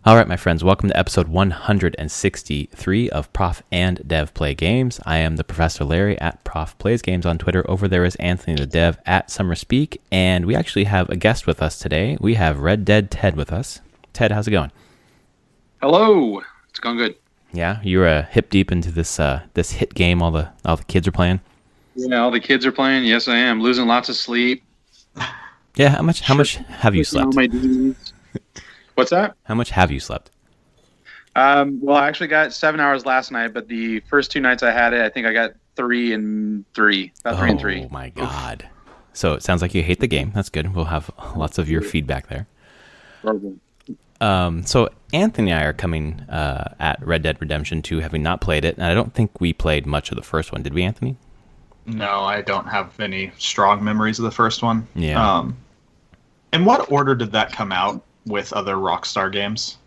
All right, my friends, welcome to episode 163 of Prof and Dev Play Games. I am the Professor Larry at Prof Plays Games on Twitter. Over there is Anthony the Dev at SummerSpeak, and we actually have a guest with us today. We have Red Dead Ted with us. Ted, how's it going? Hello. It's going good. Yeah, you're hip deep into this this hit game all the kids are playing. Yeah, all the kids are playing. Yes, I am. Losing lots of sleep. Yeah, how much have you slept? What's that? How much have you slept? Well, I actually got 7 hours last night, but the first 2 nights I had it, I think I got 3 and 3. About 3 and 3. Oh my god! Oof. So it sounds like you hate the game. That's good. We'll have lots of your feedback there. So Anthony and I are coming at Red Dead Redemption 2, having not played it, and I don't think we played much of the first one. Did we, Anthony? No, I don't have any strong memories of the first one. Yeah. In what order did that come out with other Rockstar games?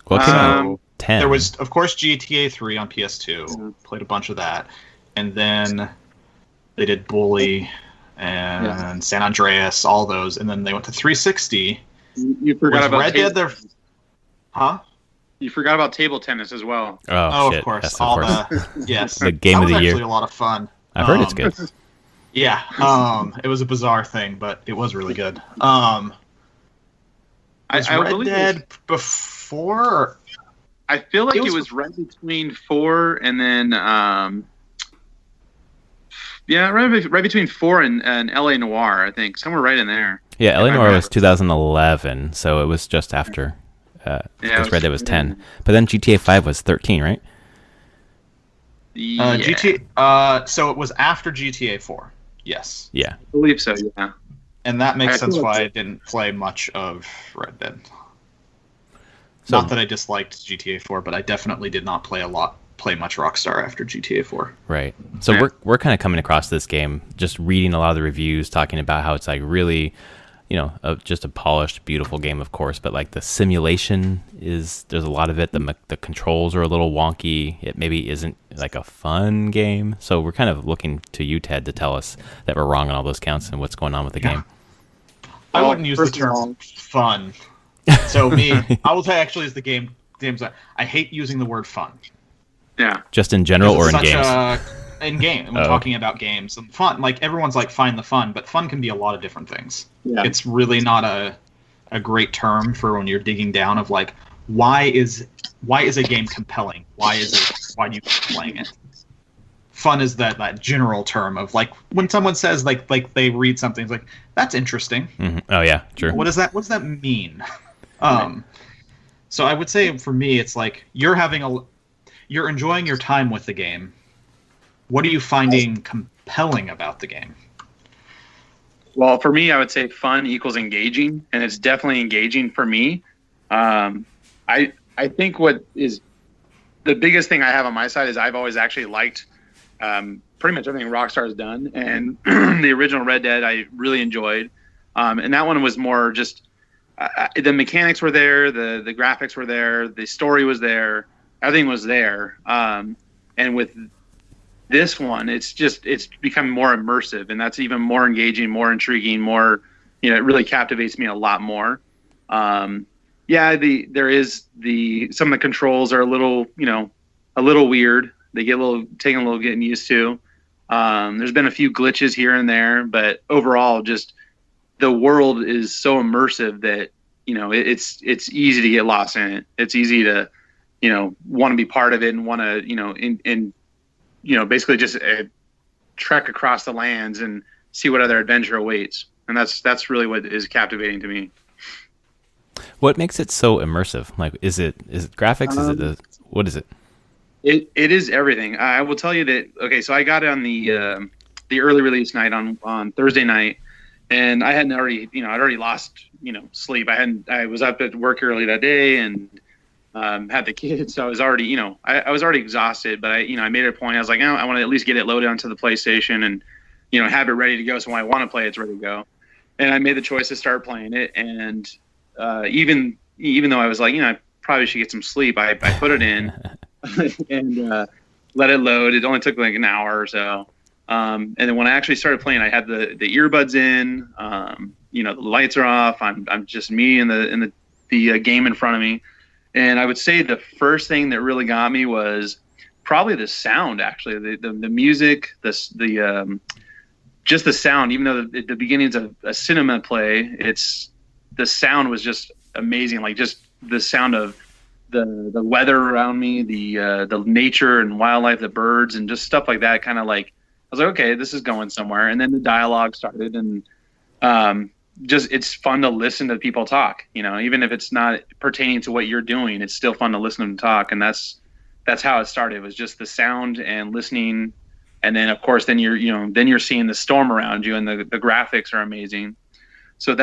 Well, it came out 10. There was, of course, GTA 3 on PS2. Played a bunch of that. And then they did Bully and San Andreas, all those. And then they went to 360. You forgot about Red Dead there. Huh? You forgot about table tennis as well. Oh shit. Of course. Yes, all the yes. The game of the year. That was actually a lot of fun. I've heard it's good. Yeah. It was a bizarre thing, but it was really good. Was Red Dead before? I feel like it was right between 4 and then right between 4 and LA Noire, I think. Somewhere right in there. Yeah, LA Noire was 2011, so it was just after. Because Red Dead was 10. But then GTA 5 was 13, right? Yeah. So it was after GTA 4. Yes. Yeah. I believe so, yeah. And that makes sense why I didn't play much of Red Dead. So, not that I disliked GTA 4, but I definitely did not play much Rockstar after GTA 4. Right. So we're kind of coming across this game, just reading a lot of the reviews, talking about how it's like really, just a polished, beautiful game, of course, but like the simulation there's a lot of it. The controls are a little wonky. It maybe isn't like a fun game. So we're kind of looking to you, Ted, to tell us that we're wrong on all those counts and what's going on with the game. I wouldn't use the term fun. So I will tell you actually is the games I hate using the word fun. Yeah. Just in general or in games? In game. We're talking about games and fun. Like everyone's like find the fun, but fun can be a lot of different things. Yeah. It's really not a great term for when you're digging down of like why is a game compelling? Why do you keep playing it? Fun is that general term of like when someone says like they read something, it's like that's interesting. Mm-hmm. Oh yeah, true. What does that mean? So I would say for me, it's like you're enjoying your time with the game. What are you finding compelling about the game? Well, for me, I would say fun equals engaging, and it's definitely engaging for me. I think what is the biggest thing I have on my side is I've always actually liked pretty much everything Rockstar has done, and the original Red Dead I really enjoyed, and that one was more just the mechanics were there, the graphics were there, the story was there, everything was there, and with this one, it's become more immersive, and that's even more engaging, more intriguing, more, it really captivates me a lot more. Some of the controls are a little weird. They get taking a little getting used to. There's been a few glitches here and there, but overall, just the world is so immersive that it's easy to get lost in it. It's easy to want to be part of it and want to basically just trek across the lands and see what other adventure awaits. And that's really what is captivating to me. What makes it so immersive? Like, is it graphics? What is it? It is everything. I will tell you that. Okay, so I got it on the early release night on Thursday night, and I hadn't already I'd already lost sleep. I was up at work early that day and had the kids, so I was already I was already exhausted. But I made it a point. I was like, I want to at least get it loaded onto the PlayStation and have it ready to go. So when I want to play, it's ready to go. And I made the choice to start playing it. And even though I was like, I probably should get some sleep, I put it in and let it load. It only took like an hour or so. And then when I actually started playing, I had the earbuds in. The lights are off. I'm just me and the game in front of me. And I would say the first thing that really got me was probably the sound. Actually, the music, the just the sound. Even though the beginnings of a cinema play, the sound was just amazing. Like just the sound of the weather around me, the nature and wildlife, the birds, and just stuff like that. Kind of like, I was like, okay, this is going somewhere. And then the dialogue started, and just it's fun to listen to people talk. Even if it's not pertaining to what you're doing, it's still fun to listen to them talk. And that's how it started. It was just the sound and listening. And then of course, then you're seeing the storm around you, and the graphics are amazing. So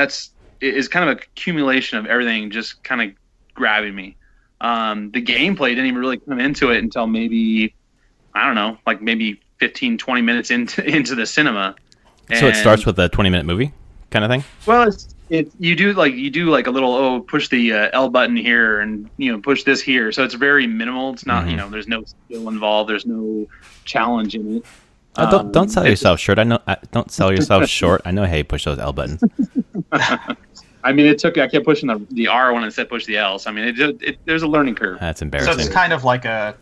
it's kind of an accumulation of everything just kind of grabbing me. The gameplay didn't even really come into it until maybe, I don't know, like maybe 15, 20 minutes into the cinema. So it starts with a 20-minute movie kind of thing? Well, you do like a little, push the L button here and, push this here. So it's very minimal. It's not, there's no skill involved. There's no challenge in it. Don't sell yourself short. Don't sell yourself short. I know how you push those L buttons. I mean, I kept pushing the R when it said push the L. So, I mean, there's a learning curve. That's embarrassing. So it's kind of like a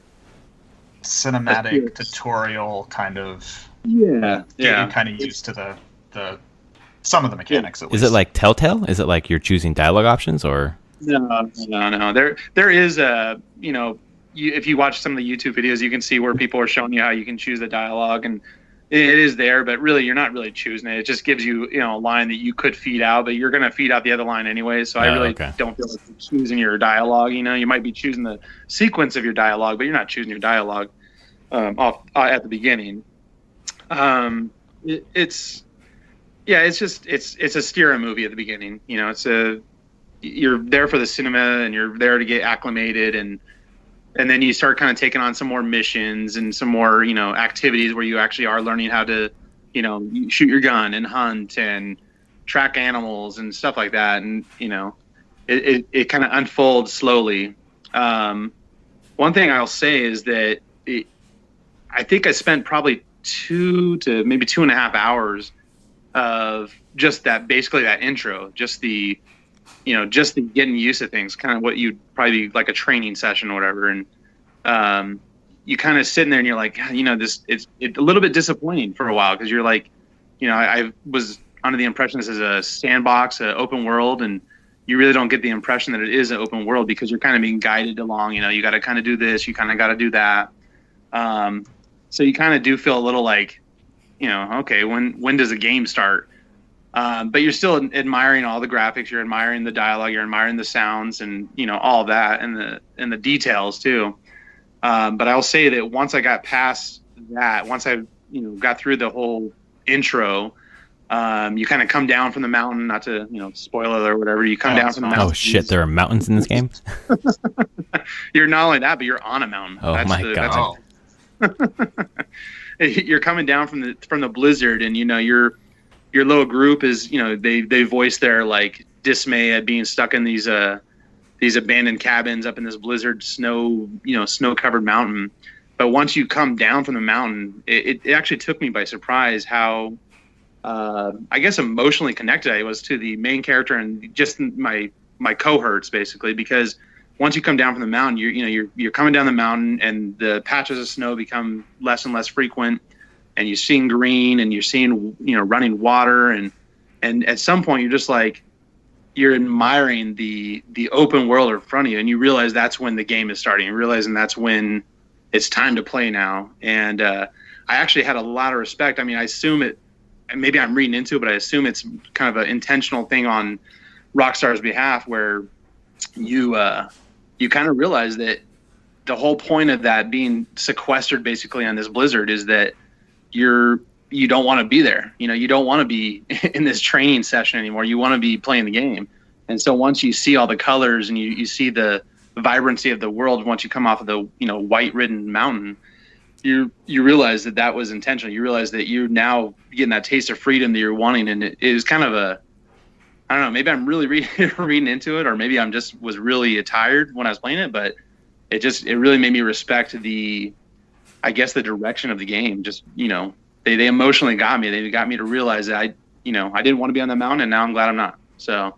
cinematic tutorial kind of. Yeah. Getting kind of used to the some of the mechanics. At least. Is it like Telltale? Is it like you're choosing dialogue options or? No. There is if you watch some of the YouTube videos, you can see where people are showing you how you can choose the dialogue, and it is there, but really you're not really choosing it. It just gives you, a line that you could feed out, but you're going to feed out the other line anyway. So I really don't feel like you're choosing your dialogue. You might be choosing the sequence of your dialogue, but you're not choosing your dialogue at the beginning. It's a steer movie at the beginning. You're there for the cinema, and you're there to get acclimated, and then you start kind of taking on some more missions and some more, activities where you actually are learning how to, shoot your gun and hunt and track animals and stuff like that. And, it kind of unfolds slowly. One thing I'll say is that I think I spent probably 2 to maybe 2.5 hours of just basically that intro, just the getting used to things, kind of what you'd probably like a training session or whatever. And you kind of sitting there and you're like, it's a little bit disappointing for a while, because you're like, I was under the impression this is a sandbox, an open world, and you really don't get the impression that it is an open world, because you're kind of being guided along. You got to kind of do this, you kind of got to do that. So you kind of do feel a little like, okay, when does the game start? But you're still admiring all the graphics, you're admiring the dialogue, you're admiring the sounds, and all that, and the details too. But I'll say that once I got past that, once I got through the whole intro, you kind of come down from the mountain. Not to spoil it or whatever. You come down from the mountain. Oh shit! There are mountains in this game. You're not only that, but you're on a mountain. Oh my god! You're coming down from the blizzard, and your little group is, they voice their like dismay at being stuck in these abandoned cabins up in this blizzard snow covered mountain. But once you come down from the mountain, it actually took me by surprise how, I guess, emotionally connected I was to the main character and just my cohorts, basically, because once you come down from the mountain, you're coming down the mountain, and the patches of snow become less and less frequent, and you're seeing green, and you're seeing running water, and at some point you're just like, you're admiring the open world in front of you, and you realize that's when the game is starting. You're realizing that's when it's time to play now. And I actually had a lot of respect. I mean, I assume it, and maybe I'm reading into it, but I assume it's kind of an intentional thing on Rockstar's behalf, where you kind of realize that the whole point of that being sequestered basically on this blizzard is that you don't want to be there. You don't want to be in this training session anymore. You want to be playing the game. And so once you see all the colors and you see the vibrancy of the world, once you come off of the white ridden mountain, you realize that was intentional. You realize that you're now getting that taste of freedom that you're wanting. And it is kind of I don't know, maybe I'm really reading into it, or maybe I'm just was really tired when I was playing it, but it really made me respect the direction of the game. Just, they emotionally got me. They got me to realize that I didn't want to be on the mountain, and now I'm glad I'm not. So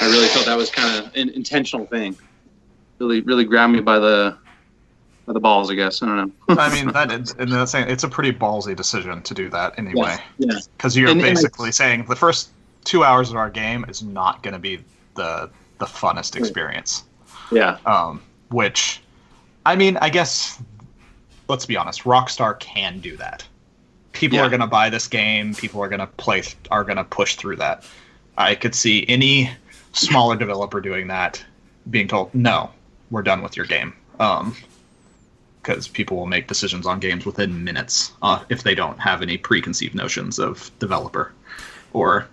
I really felt that was kind of an intentional thing. really grabbed me by the balls, I guess. I don't know. I mean, it's a pretty ballsy decision to do that anyway. Yeah. Because you're basically saying the first 2 hours of our game is not going to be the funnest experience. Yeah. Which, I mean, I guess, let's be honest, Rockstar can do that. People are going to buy this game. People are going to push through that. I could see any smaller developer doing that, being told, no, we're done with your game. Because people will make decisions on games within minutes if they don't have any preconceived notions of developer or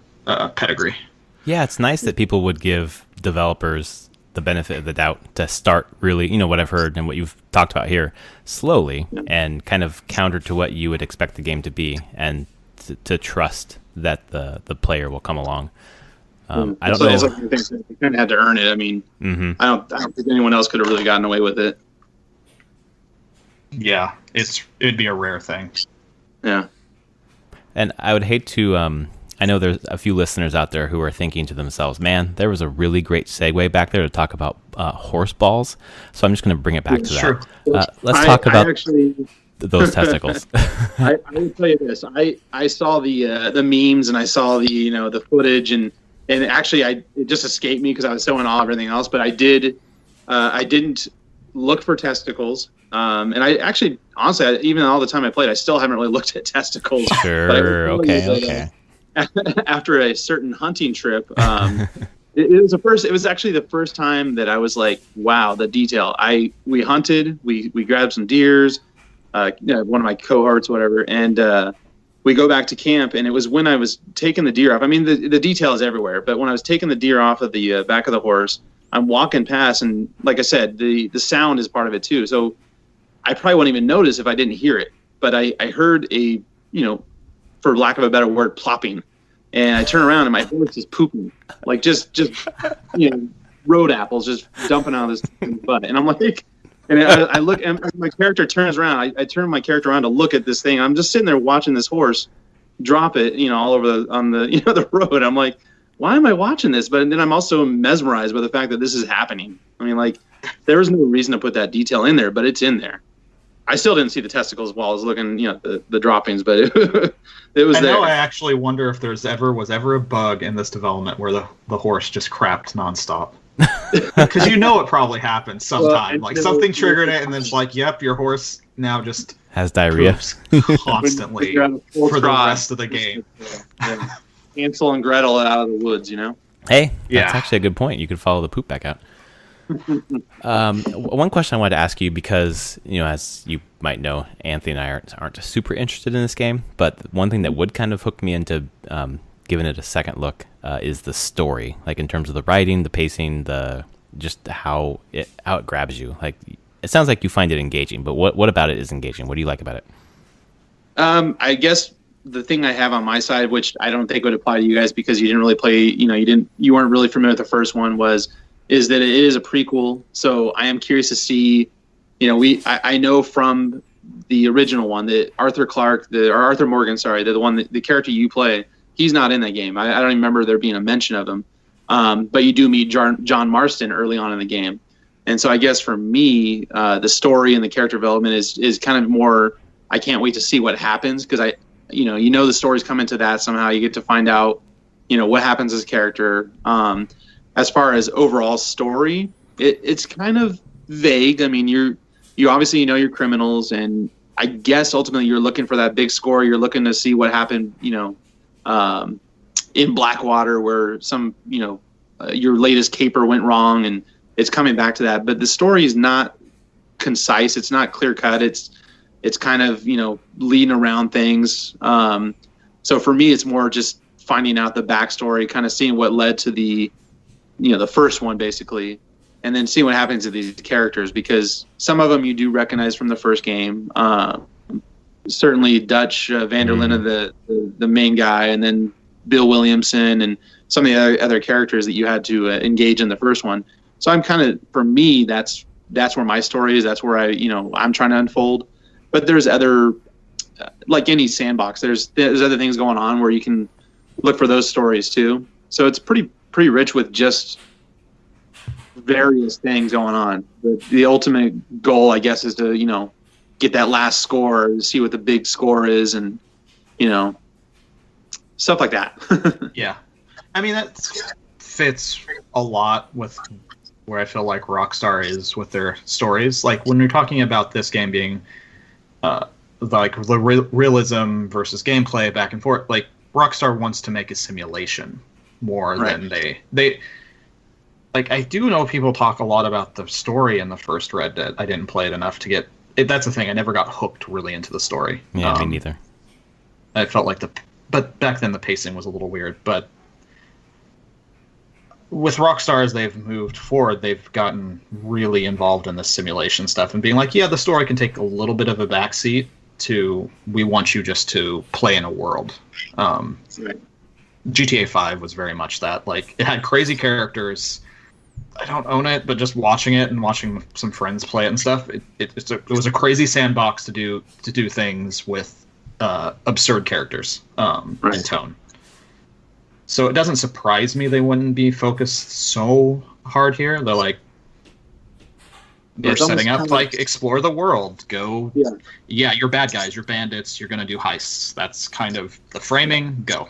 pedigree. Yeah, it's nice that people would give developers the benefit of the doubt to start really, what I've heard and what you've talked about here, slowly and kind of counter to what you would expect the game to be, and to trust that the player will come along. I don't know. It's like they kind of had to earn it. I mean, I don't think anyone else could have really gotten away with it. Yeah, it'd be a rare thing. Yeah. And I would hate to, I know there's a few listeners out there who are thinking to themselves, man, there was a really great segue back there to talk about horse balls. So I'm just going to bring it back to that. Let's talk about those testicles. I will tell you this. I saw the memes, and I saw the footage, and actually it just escaped me because I was so in awe of everything else. But I didn't look for testicles. And I actually, honestly, even all the time I played, I still haven't really looked at testicles. Sure. Okay. After a certain hunting trip, it was actually the first time that I was like, wow, the detail. We hunted, we grabbed some deers, one of my cohorts, whatever, and we go back to camp, and it was when I was taking the deer off. I mean, the detail is everywhere, but when I was taking the deer off of the back of the horse, I'm walking past, and like I said, the sound is part of it too. So I probably wouldn't even notice if I didn't hear it, but I heard a, for lack of a better word, plopping. And I turn around and my horse is pooping, like just road apples just dumping out of this butt. And I'm like, and I look, and my character turns around. I turn my character around to look at this thing. I'm just sitting there watching this horse drop it, all over on the road. I'm like, why am I watching this? But then I'm also mesmerized by the fact that this is happening. I mean, like, there was no reason to put that detail in there, but it's in there. I still didn't see the testicles while I was looking, the droppings, but it was there. I actually wonder if was ever a bug in this development where the horse just crapped nonstop. Because it probably happened sometime. Like something triggered it, and then it's like, yep, your horse now just has diarrhea constantly for the rest of the game. Hansel and Gretel out of the woods, Hey, that's actually a good point. You could follow the poop back out. One question I wanted to ask you, because as you might know, Anthony and I aren't super interested in this game, but one thing that would kind of hook me into giving it a second look is the story, like in terms of the writing, the pacing, just how it grabs you. Like, it sounds like you find it engaging, but what about it is engaging? What do you like about it? I guess the thing I have on my side, which I don't think would apply to you guys because you didn't really play, you weren't really familiar with the first one, is that it is a prequel. So I am curious to see, I know from the original one that Arthur Morgan, the character you play, he's not in that game. I don't even remember there being a mention of him. But you do meet John Marston early on in the game. And so I guess for me, the story and the character development is kind of more, I can't wait to see what happens, because the story's coming to that somehow. You get to find out, what happens as a character. As far as overall story, it's kind of vague. I mean, you obviously your criminals, and I guess ultimately you're looking for that big score. You're looking to see what happened, in Blackwater, where some, your latest caper went wrong, and it's coming back to that. But the story is not concise. It's not clear cut. It's kind of leading around things. So for me, it's more just finding out the backstory, kind of seeing what led to the first one, basically, and then seeing what happens to these characters, because some of them you do recognize from the first game. Certainly Dutch Van der Linde, the main guy, and then Bill Williamson and some of the other characters that you had to engage in the first one. So I'm kind of, for me, that's where my story is. That's where I'm trying to unfold. But there's other, like any sandbox, there's other things going on where you can look for those stories too. So it's pretty rich with just various things going on. The ultimate goal, I guess, is to get that last score, see what the big score is, and stuff like that. Yeah, I mean that fits a lot with where I feel like Rockstar is with their stories. Like when you're talking about this game being like the realism versus gameplay back and forth, like Rockstar wants to make a simulation more than they like. I do know people talk a lot about the story in the first Red Dead. I didn't play it enough to get it. That's the thing. I never got hooked really into the story. Yeah, me neither. I felt like but back then the pacing was a little weird. But with Rockstar, as they've moved forward, they've gotten really involved in the simulation stuff and being like, yeah, the story can take a little bit of a backseat to we want you just to play in a world. GTA 5 was very much that. Like, it had crazy characters. I don't own it, but just watching it and watching some friends play it and stuff, it was a crazy sandbox to do things with absurd characters and tone. So it doesn't surprise me they wouldn't be focused so hard here. They're like, they're setting up like explore the world, go. Yeah, you're bad guys, you're bandits, you're gonna do heists. That's kind of the framing. Go.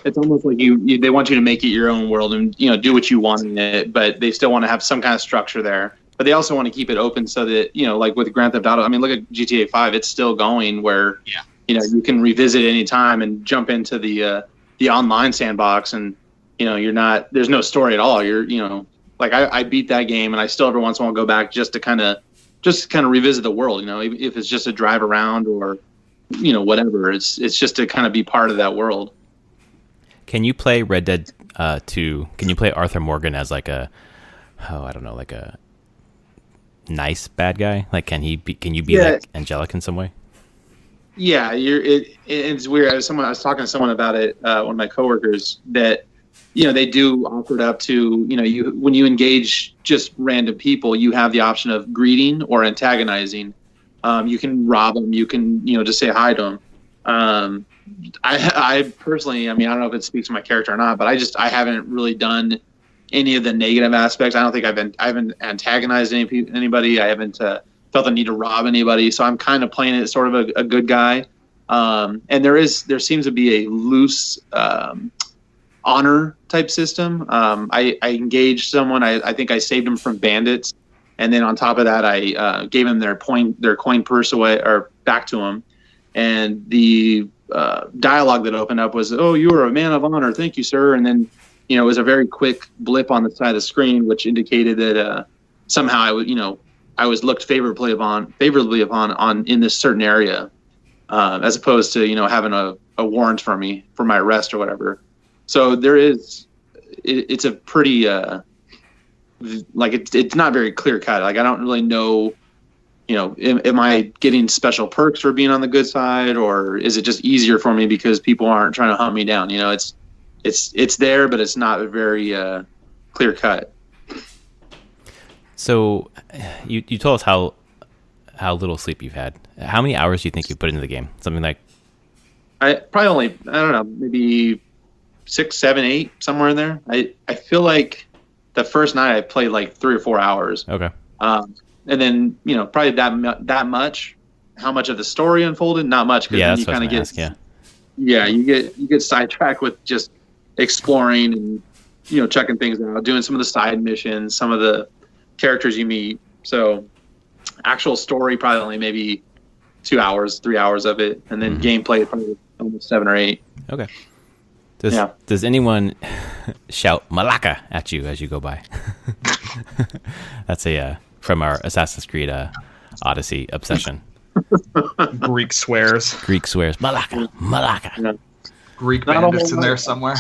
It's almost like they want you to make it your own world and do what you want in it, but they still want to have some kind of structure there. But they also want to keep it open so that like with Grand Theft Auto. I mean, look at GTA 5; it's still going where you can revisit any time and jump into the online sandbox, and there's no story at all. You're like I beat that game, and I still every once in a while go back just to kind of revisit the world. If it's just a drive around or whatever, it's just to kind of be part of that world. Can you play Red Dead 2? Can you play Arthur Morgan as like a nice bad guy? Like, can you be like angelic in some way? Yeah, it's weird. I was talking to someone about it. One of my coworkers that they do offer it up to when you engage just random people, you have the option of greeting or antagonizing. You can rob them. You can just say hi to them. I personally, I mean, I don't know if it speaks to my character or not, but I haven't really done any of the negative aspects. I don't think I haven't antagonized anybody. I haven't felt the need to rob anybody. So I'm kind of playing it as sort of a good guy. And there seems to be a loose honor type system. I engaged someone. I think I saved them from bandits, and then on top of that, I gave them their coin purse away or back to them. And the dialogue that opened up was, "Oh, you are a man of honor. Thank you, sir." And then, it was a very quick blip on the side of the screen, which indicated that somehow I was looked favorably upon in this certain area, as opposed to having a warrant for me for my arrest or whatever. So there is, it's a pretty it's not very clear cut. Like I don't really know. Am I getting special perks for being on the good side, or is it just easier for me because people aren't trying to hunt me down? It's there, but it's not very clear cut. So, you told us how little sleep you've had. How many hours do you think you put into the game? Something like I don't know, maybe 6, 7, 8, somewhere in there. I feel like the first night I played like 3 or 4 hours. Okay. And then probably that much. How much of the story unfolded? Not much. Yeah, then that's you what I was gonna ask. Yeah, you get sidetracked with just exploring and checking things out, doing some of the side missions, some of the characters you meet. So actual story probably only maybe 2 hours, 3 hours of it, and then gameplay probably almost 7 or 8. Okay. Does anyone shout "Malaka" at you as you go by? That's from our Assassin's Creed Odyssey obsession. Greek swears. Malaka, Malaka. Yeah. Greek bandits in there somewhere.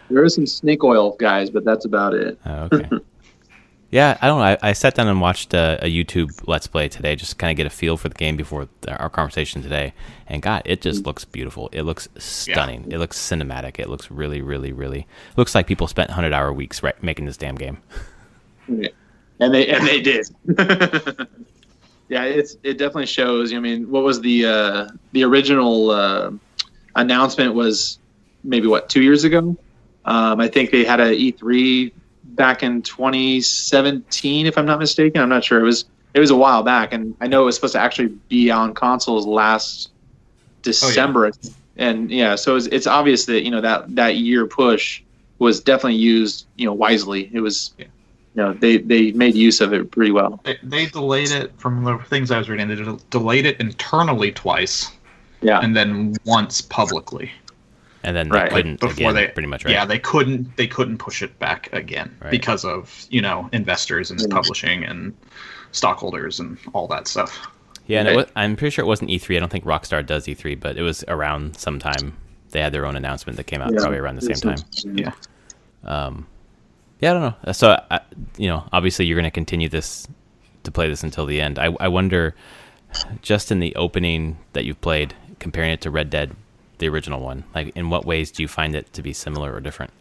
There is some snake oil guys, but that's about it. Okay. Yeah, I don't know. I sat down and watched a YouTube Let's Play today, just to kind of get a feel for the game before our conversation today. And God, it just looks beautiful. It looks stunning. Yeah. It looks cinematic. It looks really, really, really. Looks like people spent 100-hour weeks making this damn game. Yeah. And they did. Yeah, it definitely shows. I mean, what was the original announcement was maybe 2 years ago. I think they had a E3 back in 2017, if I'm not mistaken. I'm not sure. It was a while back, and I know it was supposed to actually be on consoles last December. Oh, yeah. And yeah, so it's obvious that that year push was definitely used wisely. It was they made use of it pretty well. They delayed it, from the things I was reading. They delayed it internally twice, and then once publicly. And then they couldn't before again, pretty much, right? Yeah, they couldn't push it back again because of investors and publishing and stockholders and all that stuff. Yeah, and I'm pretty sure it wasn't E3. I don't think Rockstar does E3, but it was around some time. They had their own announcement that came out probably around the same time. Yeah. Yeah, I don't know. So, obviously you're going to continue to play this until the end. I wonder, just in the opening that you've played, comparing it to Red Dead, the original one, like in what ways do you find it to be similar or different?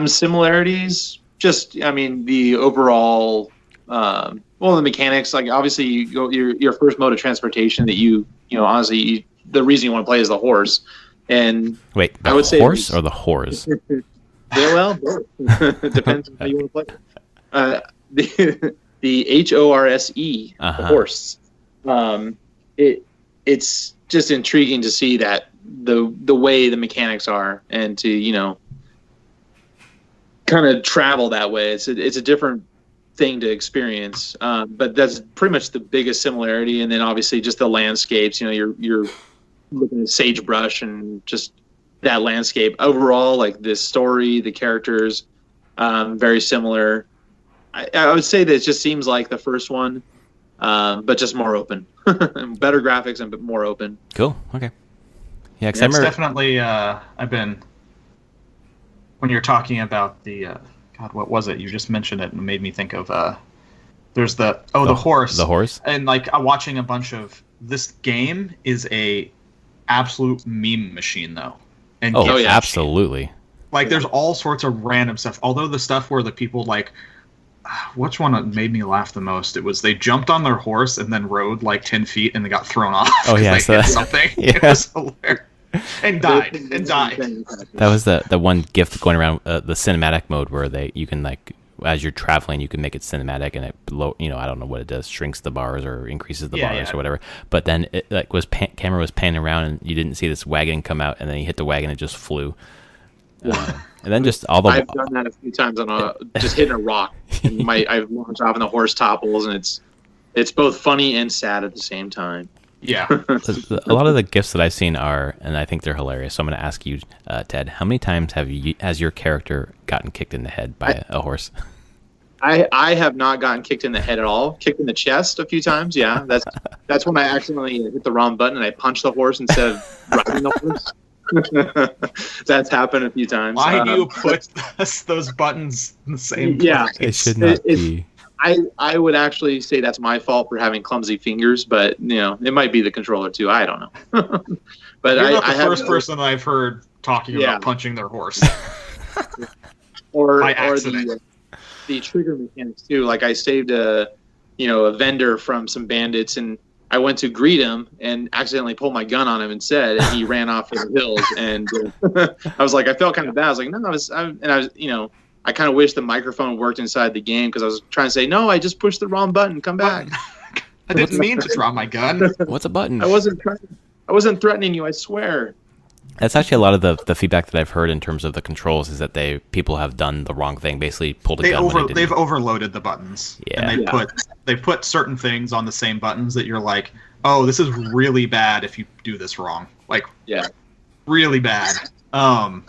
Similarities, just the overall, the mechanics. Like obviously, your first mode of transportation that honestly, the reason you want to play is the horse. And wait, I would say horse or the whores? Yeah, well, both. Depends on how you want to play. The HORSE, the horse. It's just intriguing to see that the way the mechanics are, and to kind of travel that way. It's a different thing to experience, but that's pretty much the biggest similarity. And then obviously just the landscapes. You're looking at sagebrush and just that landscape overall. Like this story, the characters, very similar. I would say that it just seems like the first one, but just more open. Better graphics and more open. Cool. Okay. Yeah, it's definitely. I've been when you're talking about the God, what was it? You just mentioned it and made me think of. There's the horse. The horse. And like watching a bunch of this game is a absolute meme machine though. And absolutely. Like there's all sorts of random stuff. Although the stuff where the people like. Which one made me laugh the most? It was they jumped on their horse and then rode like 10 feet and they got thrown off. Oh yeah, so hit something. Yeah. It was hilarious. And died. That was the one GIF going around the cinematic mode where you can like as you're traveling you can make it cinematic and it I don't know what it does, shrinks the bars or increases the bars or whatever. But then it like camera was panning around and you didn't see this wagon come out and then you hit the wagon and it just flew. And then just all the I've done that a few times on just hitting a rock. And I've launched off and the horse topples, and it's both funny and sad at the same time. Yeah. A lot of the gifts that I've seen are, and I think they're hilarious. So I'm going to ask you, Ted, how many times has your character gotten kicked in the head by a horse? I have not gotten kicked in the head at all. Kicked in the chest a few times. Yeah, that's when I accidentally hit the wrong button and I punched the horse instead of riding the horse. That's happened a few times. Why do you put those buttons in the same place? Yeah, it should not be. I would actually say that's my fault for having clumsy fingers, but it might be the controller too. I don't know. But you're not the first person I've heard talking about punching their horse. or the trigger mechanics too. Like I saved a vendor from some bandits and I went to greet him and accidentally pulled my gun on him instead, and he ran off in the hills. And I was like, I felt kind of bad. I was like, no, I kind of wish the microphone worked inside the game because I was trying to say, no, I just pushed the wrong button. Come back. I didn't mean to draw my gun. What's a button? I wasn't threatening you. I swear. That's actually a lot of the feedback that I've heard in terms of the controls is that people have done the wrong thing, basically pulled a gun. They've overloaded the buttons. Yeah. And they put certain things on the same buttons that you're like, oh, this is really bad if you do this wrong. Like, really bad. And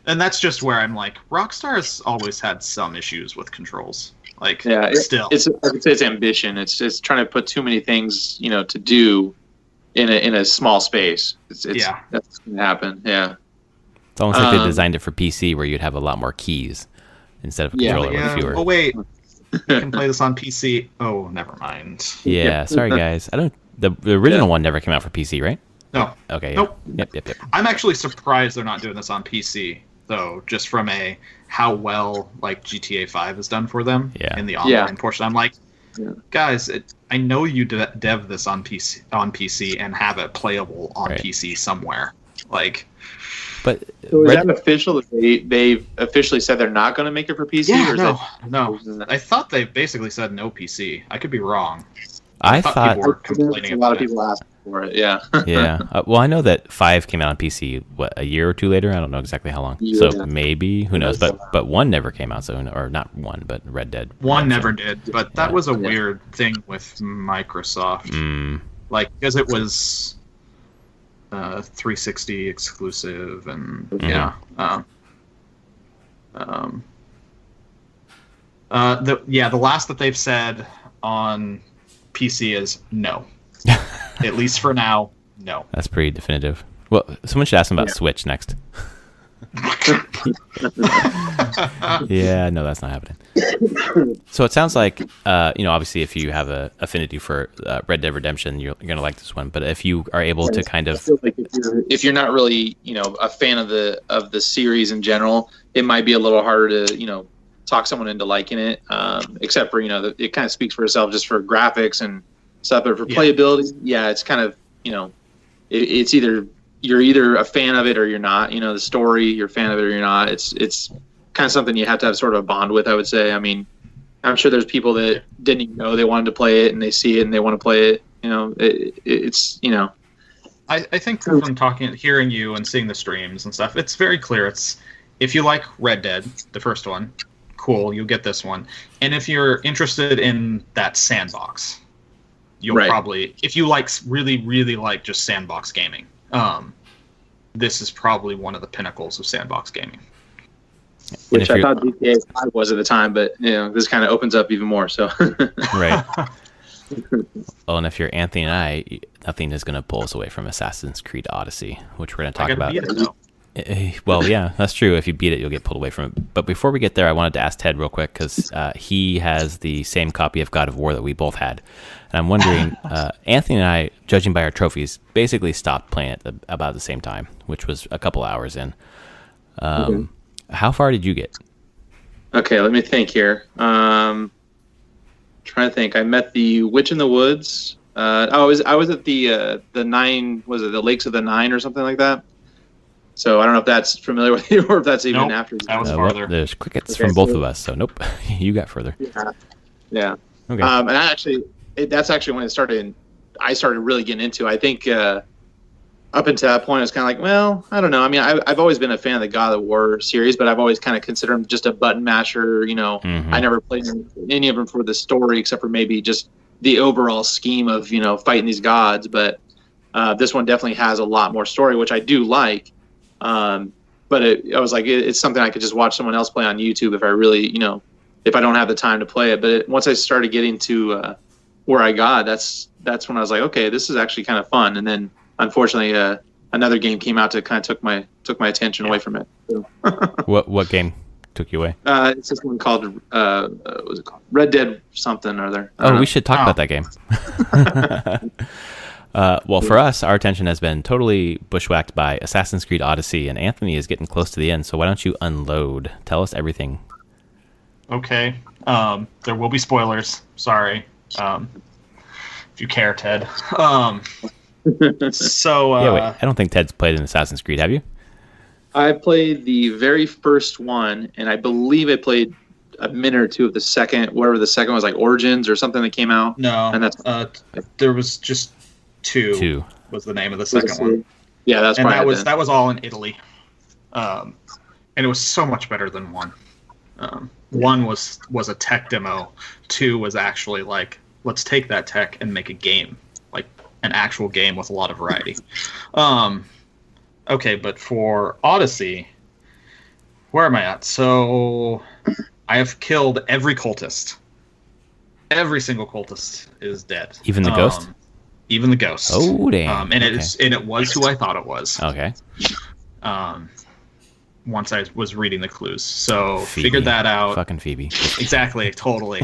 that's just where I'm like, Rockstar has always had some issues with controls. Like, still, I would say it's ambition. It's just trying to put too many things, to do in a small space. That's going to happen. Yeah. It's almost like they designed it for PC where you'd have a lot more keys instead of a controller with fewer. Oh wait, you can play this on PC. Oh, never mind. Yeah, sorry guys. The original one never came out for PC, right? No. Okay. Nope. Yep. I'm actually surprised they're not doing this on PC though, just from how well like GTA 5 is done for them in the online portion. I'm like, guys, I know you dev this on PC and have it playable on PC somewhere. Like, But so is that official? That they've officially said they're not going to make it for PC? Yeah, or no. I thought they basically said no PC. I could be wrong. I thought people were complaining a lot of people asking for it. Yeah. Yeah. Well, I know that 5 came out on PC. What, a year or two later? I don't know exactly how long. Yeah. So maybe, who knows? But 1 never came out. So, or not 1, but Red Dead. 1 never did. But that was a weird thing with Microsoft. Like, because it was 360 exclusive, and the last that they've said on PC is no. At least for now, no. That's pretty definitive. Well, someone should ask them about Switch next. Yeah, no, that's not happening. So it sounds like, obviously if you have an affinity for Red Dead Redemption, you're going to like this one. But if you are able to kind of... Like if you're not really, a fan of the series in general, it might be a little harder to, talk someone into liking it. Except for, it kind of speaks for itself just for graphics and stuff. But for playability, it's kind of, it's either... You're either a fan of it or you're not. The story, you're a fan of it or you're not. It's kind of something you have to have sort of a bond with, I would say. I mean, I'm sure there's people that didn't even know they wanted to play it, and they see it and they want to play it. It's. I think from hearing you and seeing the streams and stuff, it's very clear. It's if you like Red Dead, the first one, cool, you'll get this one. And if you're interested in that sandbox, you'll probably, if you really, really like just sandbox gaming. This is probably one of the pinnacles of sandbox gaming. Which I thought GTA 5 was at the time, but this kind of opens up even more. So right. Well, and if you're Anthony and I, nothing is going to pull us away from Assassin's Creed Odyssey, which we're going to talk about. Well, yeah, that's true. If you beat it, you'll get pulled away from it. But before we get there, I wanted to ask Ted real quick because he has the same copy of God of War that we both had. And I'm wondering, Anthony and I, judging by our trophies, basically stopped playing it about the same time, which was a couple hours in. How far did you get? Okay, let me think here. Trying to think. I met the Witch in the Woods. I was at the 9. Was it the Lakes of the Nine or something like that? So I don't know if that's familiar with you or if that's even after. That was farther. There's crickets from both of us, so nope. You got further. Yeah. Okay. And that's actually when I started really getting into. I think up until that point, I was kind of like, well, I don't know. I mean, I've always been a fan of the God of War series, but I've always kind of considered him just a button masher. I never played any of them for the story, except for maybe just the overall scheme of fighting these gods. But this one definitely has a lot more story, which I do like. But I was like, it's something I could just watch someone else play on YouTube if I really, if I don't have the time to play it. But once I started getting to where I got, that's when I was like, okay, this is actually kind of fun. And then unfortunately, another game came out to kind of took my attention away from it. So. What game took you away? It's this one called what was it called? Red Dead something or other. We should talk about that game. Well, for us, our attention has been totally bushwhacked by Assassin's Creed Odyssey, and Anthony is getting close to the end, so why don't you unload? Tell us everything. Okay. There will be spoilers. Sorry. If you care, Ted. So... yeah, wait. I don't think Ted's played an Assassin's Creed, have you? I played the very first one, and I believe I played a minute or two of the second, whatever the second was, like Origins or something that came out. No, and that's there was just two was the name of the second one. Yeah, that's and that was all in Italy, and it was so much better than one. One was a tech demo. 2 was actually like, let's take that tech and make a game, like an actual game with a lot of variety. Okay, but for Odyssey, where am I at? So I have killed every cultist. Every single cultist is dead. Even the ghost? Even the ghost. Oh, damn. And it was who I thought it was. Okay. Once I was reading the clues. So Phoebe. Figured that out. Fucking Phoebe. Exactly, totally.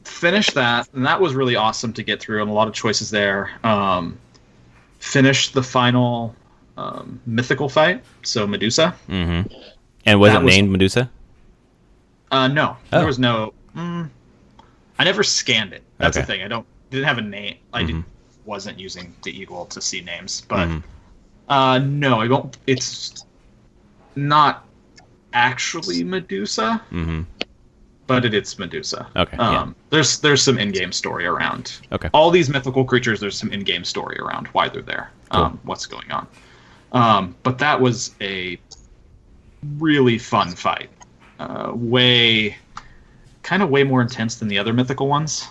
Finished that, and that was really awesome to get through, and a lot of choices there. Finished the final mythical fight, so Medusa. Mm-hmm. And was it named Medusa? No. Oh. There was no... I never scanned it. That's the thing. I didn't have a name. wasn't using the eagle to see names. But no, I won't. It's not actually Medusa, but it's Medusa. Okay. There's some in-game story around. Okay. All these mythical creatures, there's some in-game story around why they're there, Cool. what's going on. But that was a really fun fight. Way more intense than the other mythical ones.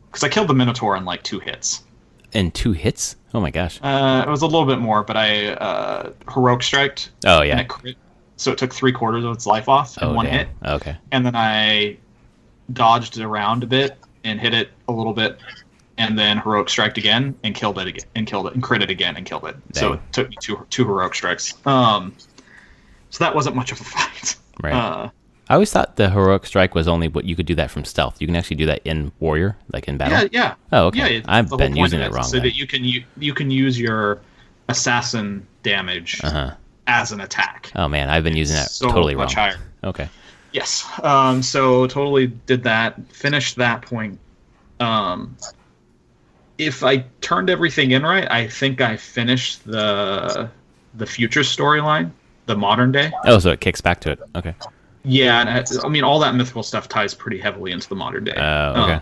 Because I killed the Minotaur in like 2 hits. In 2 hits? Oh my gosh. It was a little bit more, but I heroic striked. Oh yeah. And it crit, so it took 3/4 of its life off in one hit. Okay. And then I dodged it around a bit and hit it a little bit, and then heroic striked again and killed it again and killed it and crit it again and killed it. Dang. So it took me two heroic strikes. So that wasn't much of a fight. Right. I always thought the heroic strike was only what you could do that from stealth. You can actually do that in warrior, like in battle. Yeah. Oh, okay. Yeah, I've been using it wrong. So that you can use your assassin damage as an attack. Oh man, I've been using that so totally much wrong. higher. Okay. Yes. So totally did that. Finished that point. If I turned everything in right, I think I finished the future storyline, the modern day. Oh, so it kicks back to it. Okay. Yeah, and I mean all that mythical stuff ties pretty heavily into the modern day. Okay.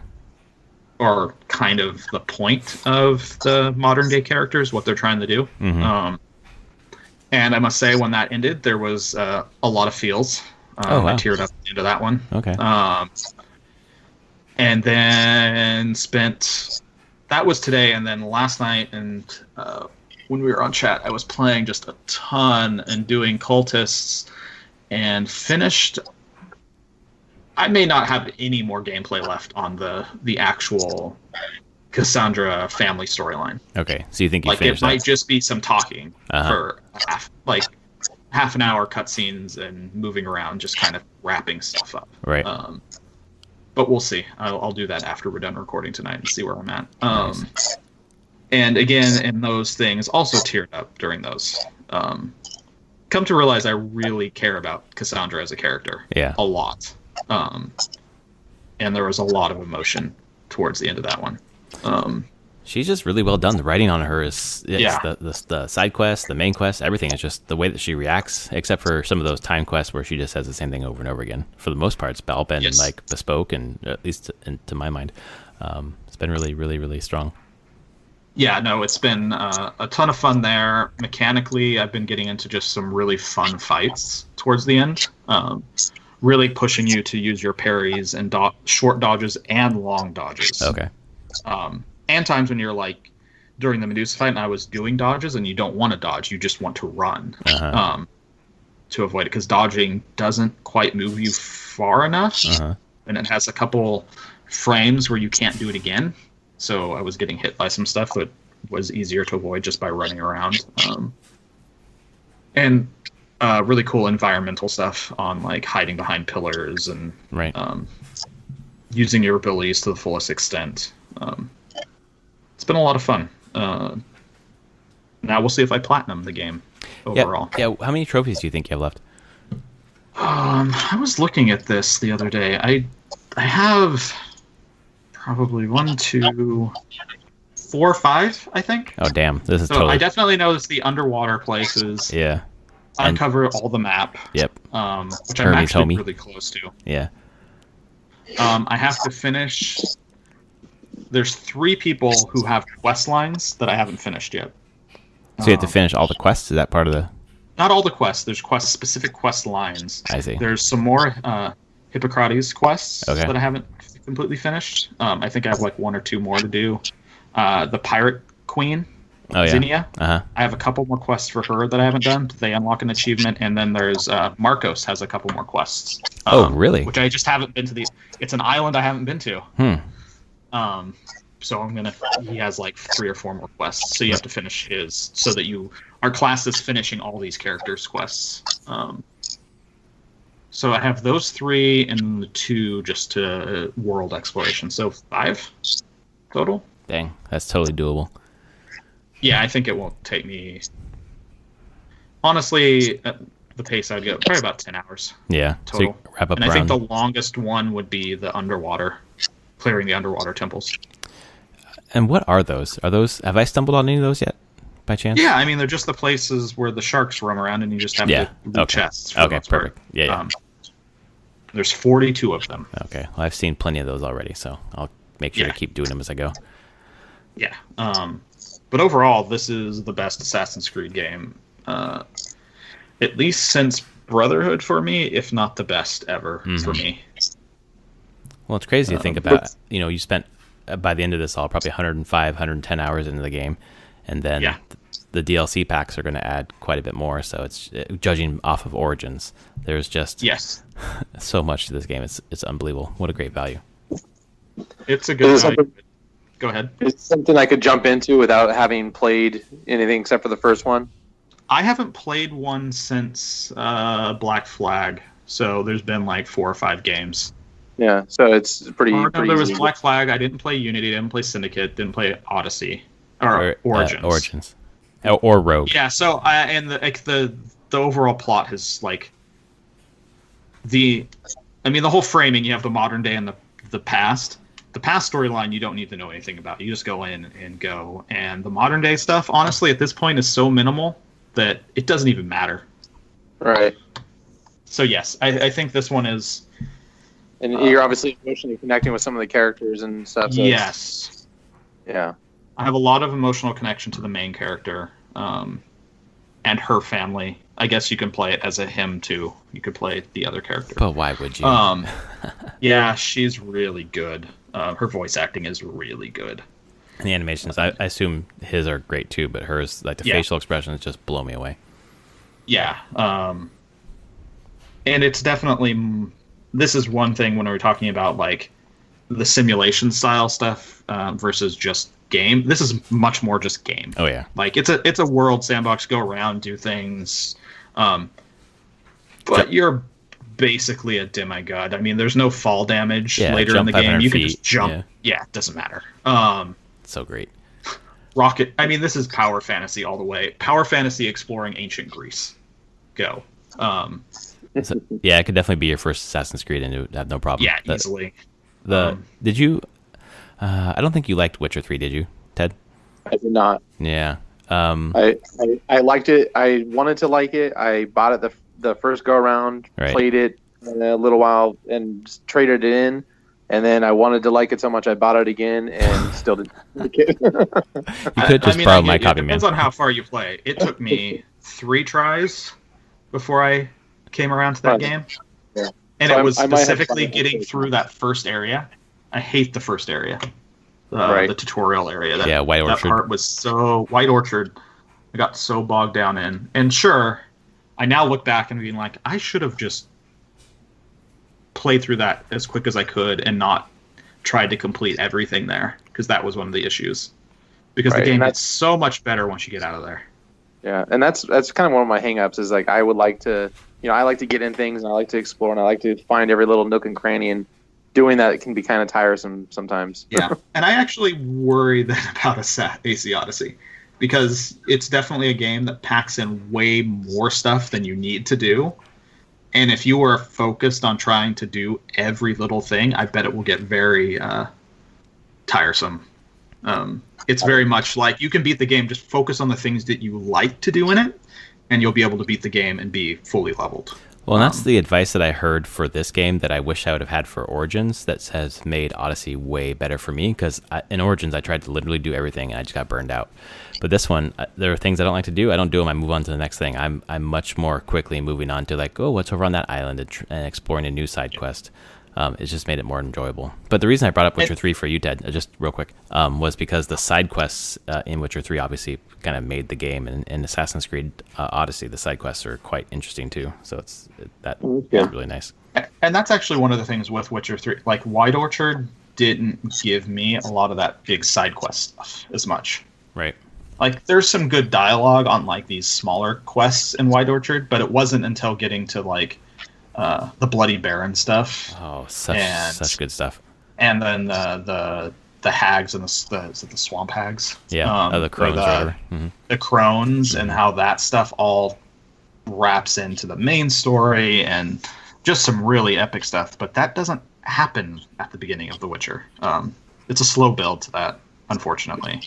Or kind of the point of the modern day characters, what they're trying to do. And I must say, when that ended, there was a lot of feels. Wow. I teared up into that one. Okay. And then that was today, and then last night, and when we were on chat, I was playing just a ton and doing cultists, and finished. I may not have any more gameplay left on the actual Cassandra family storyline. Okay, so you think you like finished it might that? just be some talking for half an hour cutscenes and moving around, just kind of wrapping stuff up. Right. But we'll see. I'll do that after we're done recording tonight and see where I'm at. Nice. And again, in those things, also teared up during those. Come to realize I really care about Cassandra as a character. Yeah. A lot. And there was a lot of emotion towards the end of that one. She's just really well done. The writing on her is Yeah. the side quest, the main quest, everything. It's just the way that she reacts, except for some of those time quests where she just says the same thing over and over again. For the most part, it's been Yes. like bespoke, and at least to my mind, it's been really, really, really strong. Yeah, no, it's been a ton of fun there. Mechanically, I've been getting into just some really fun fights towards the end. Really pushing you to use your parries and short dodges and long dodges. Okay. And times when you're like, during the Medusa fight, and I was doing dodges, and you don't want to dodge, you just want to run to avoid it, because dodging doesn't quite move you far enough, and it has a couple frames where you can't do it again. So I was getting hit by some stuff that was easier to avoid just by running around. And really cool environmental stuff on like hiding behind pillars and Right. Using your abilities to the fullest extent. It's been a lot of fun. Now we'll see if I platinum the game overall. Yeah. How many trophies do you think you have left? I was looking at this the other day. I have probably 1, 2, 4, 5, I think. Oh, damn. This is So totally... I definitely know it's the underwater places. Yeah. Uncover all the map. Yep. Which I'm Hermes actually homie. really close to. Yeah. I have to finish. There's 3 people who have quest lines that I haven't finished yet. So you have to finish all the quests? Is that part of the... Not all the quests. There's specific quest lines. I see. There's some more Hippocrates quests Okay. that I haven't completely finished. I think I have like 1 or 2 more to do. The Pirate Queen, Oh, yeah. Xenia. Uh-huh. I have a couple more quests for her that I haven't done. They unlock an achievement, and then there's Marcos has a couple more quests. Oh, really? Which I just haven't been to. It's an island I haven't been to. So he has like 3 or 4 more quests. So you have to finish his so that our class is finishing all these characters' quests. So I have those 3 and the 2 just to world exploration. So 5 total. Dang. That's totally doable. Yeah, I think it won't take me. Honestly, at the pace I'd go, probably about 10 hours. Yeah. Total. So you wrap up And I think around... the longest one would be the underwater, clearing the underwater temples. And what are those? Have I stumbled on any of those yet, by chance? Yeah, I mean, they're just the places where the sharks roam around, and you just have to loot chests. Okay, perfect. Yeah. There's 42 of them. Okay, well, I've seen plenty of those already, so I'll make sure to keep doing them as I go. Yeah. But overall, this is the best Assassin's Creed game, at least since Brotherhood for me, if not the best ever for me. Well, it's crazy to think about. You spent by the end of this all probably 105, 110 hours into the game, and then the DLC packs are going to add quite a bit more. So it's judging off of Origins, there's just so much to this game. It's unbelievable. What a great value. It's a good value. Go ahead. It's something I could jump into without having played anything except for the first one. I haven't played one since Black Flag, so there's been like 4 or 5 games. Yeah, so it's pretty. There was Black Flag. I didn't play Unity. Didn't play Syndicate. Didn't play Odyssey or Origins. Or Rogue. Yeah. So the overall plot has like the whole framing. You have the modern day and the past. The past storyline you don't need to know anything about. You just go in and go. And the modern day stuff, honestly, at this point is so minimal that it doesn't even matter. Right. So yes, I think this one is. And you're obviously emotionally connecting with some of the characters and stuff. So yes. Yeah. I have a lot of emotional connection to the main character and her family. I guess you can play it as a him, too. You could play the other character. But why would you? Yeah, she's really good. Her voice acting is really good. And the animations, I assume his are great, too, but hers, like the facial expressions, just blow me away. Yeah. And it's definitely... This is one thing when we're talking about like the simulation style stuff versus just game. This is much more just game. Oh yeah, like it's a world sandbox. Go around, do things, but you're basically a demigod. I mean, there's no fall damage later in the game. You can just jump. Yeah, it doesn't matter. So great. Rocket. I mean, this is power fantasy all the way. Power fantasy exploring ancient Greece. Go. So, yeah, it could definitely be your first Assassin's Creed, and it would have no problem. Yeah, easily. Did you? I don't think you liked Witcher 3, did you, Ted? I did not. Yeah. I liked it. I wanted to like it. I bought it the first go around, played it in a little while, and just traded it in. And then I wanted to like it so much I bought it again and still didn't like it. You could just borrow my copy, man. It depends on how far you play. It took me 3 tries before I came around to that game, and so it was specifically getting through that first area. I hate the first area, the tutorial area. White Orchard. That part was so White Orchard. I got so bogged down in, and sure, I now look back and being like, I should have just played through that as quick as I could and not tried to complete everything there, because that was one of the issues. Because the game gets so much better once you get out of there. Yeah, and that's kind of one of my hang-ups is like I would like to. I like to get in things, and I like to explore, and I like to find every little nook and cranny, and doing that can be kind of tiresome sometimes. Yeah, and I actually worry about AC Odyssey, because it's definitely a game that packs in way more stuff than you need to do, and if you are focused on trying to do every little thing, I bet it will get very tiresome. It's very much like you can beat the game, just focus on the things that you like to do in it, and you'll be able to beat the game and be fully leveled. Well, and that's the advice that I heard for this game that I wish I would have had for Origins that has made Odyssey way better for me, because in Origins I tried to literally do everything and I just got burned out. But this one, there are things I don't like to do. I don't do them. I move on to the next thing. I'm much more quickly moving on to like, what's over on that island and exploring a new side quest. It's just made it more enjoyable. But the reason I brought up Witcher 3 for you, Ted, just real quick, was because the side quests in Witcher 3 obviously kind of made the game. And in Assassin's Creed Odyssey, the side quests are quite interesting too. So it's really nice. And that's actually one of the things with Witcher 3. Like, White Orchard didn't give me a lot of that big side quest stuff as much. Right. Like, there's some good dialogue on, like, these smaller quests in White Orchard, but it wasn't until getting to, like, the Bloody Baron stuff. Oh, such good stuff. And then the hags and the swamp hags. Yeah, the crones. The crones and how that stuff all wraps into the main story and just some really epic stuff. But that doesn't happen at the beginning of The Witcher. It's a slow build to that. unfortunately.